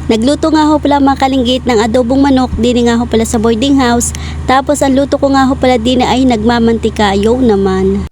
Nagluto nga ho pala mga kalinggit ng adobong manok din nga ho pala sa boarding house. Tapos ang luto ko nga ho pala din ay nagmamantika. Yo naman.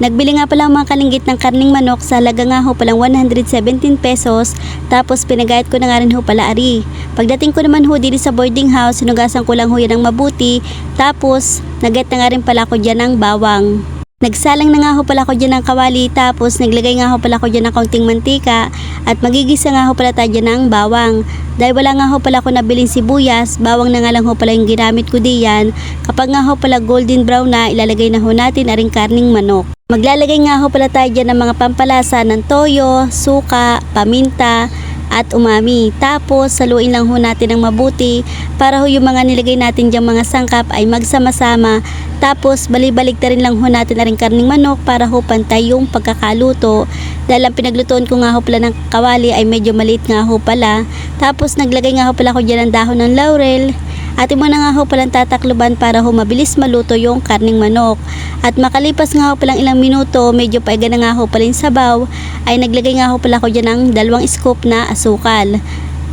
Nagbili nga pala mga kalinggit ng karning manok sa halaga nga ho palang 117 pesos. Tapos pinagayat ko na nga rin ho pala ari. Pagdating ko naman ho dito sa boarding house, sinugasan ko lang ho yan ng mabuti. Tapos nagayat na nga rin pala ako dyan ng bawang. Nagsalang na nga ho pala ako dyan ng kawali, tapos naglagay nga ho pala ako dyan ng kaunting mantika at magigisa nga ho pala tayo dyan ng bawang. Dahil wala nga ho pala ako nabiling sibuyas, bawang na nga lang ho pala yung ginamit ko diyan. Kapag nga ho pala golden brown na, ilalagay na ho natin aring karning manok. Maglalagay nga ho pala tayo dyan ng mga pampalasa ng toyo, suka, paminta, at umami. Tapos saluin lang ho natin ng mabuti para ho yung mga nilagay natin diyang mga sangkap ay magsama-sama. Tapos balibalik na rin lang ho natin na rin karning manok para ho pantay yung pagkakaluto. Dahil ang pinaglutuan ko nga ho pala ng kawali ay medyo maliit nga ho pala. Tapos naglagay nga ho pala ko dyan ng dahon ng laurel. At mo na nga ho palang tatakluban para ho mabilis maluto yung karning manok. At makalipas nga ho palang ilang minuto, medyo paiga na nga ho pala yung sabaw, ay naglagay nga ho pala ko dyan ng 2 scoop na asukal.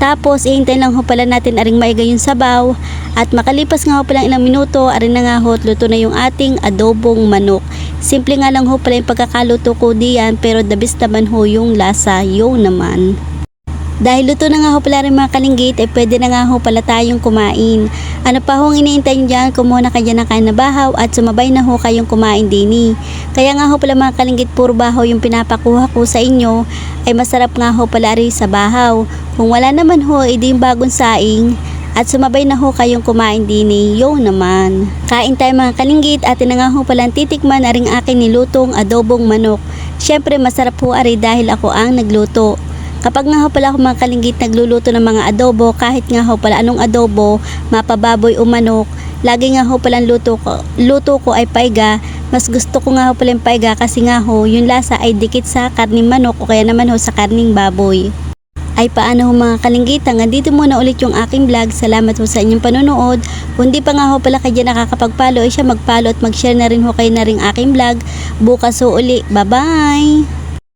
Tapos ihintay lang ho pala natin aring maiga yung sabaw. At makalipas nga ho palang ilang minuto, aring na nga ho, luto na yung ating adobong manok. Simple nga lang ho pala yung pagkakaluto ko diyan, pero the best naman ho yung lasa, yung naman. Dahil luto na nga ho pala rin mga kalinggit, ay pwede na nga ho pala tayong kumain. Ano pa hong iniintay nyo dyan, kumuha na kayo ng kain na bahaw at sumabay na ho kayong kumain dini. Kaya nga ho pala mga kalinggit, puro bahaw yung pinapakuha ko sa inyo, ay masarap nga ho pala rin sa bahaw. Kung wala naman ho, edi yung bagong saing. At sumabay na ho kayong kumain dini, yo naman. Kain tayo mga kalinggit at na nga ho palang titikman aring akin nilutong adobong manok. Syempre masarap ho ari dahil ako ang nagluto. Kapag nga ho pala ako mga kalinggit nagluluto ng mga adobo, kahit nga ho pala anong adobo, mapababoy o manok, lagi nga ho pala luto ko ay paiga. Mas gusto ko nga ho pala yung paiga kasi nga ho, yung lasa ay dikit sa karning manok o kaya naman ho sa karning baboy. Ay paano ho mga kalinggit, hanggang dito muna ulit yung aking vlog. Salamat ho sa inyong panonood. Kung di pa nga ho pala kayo nakakapag-follow, ay siya mag-follow at mag-share na rin ho kayo na rin aking vlog. Bukas ho uli. Bye bye!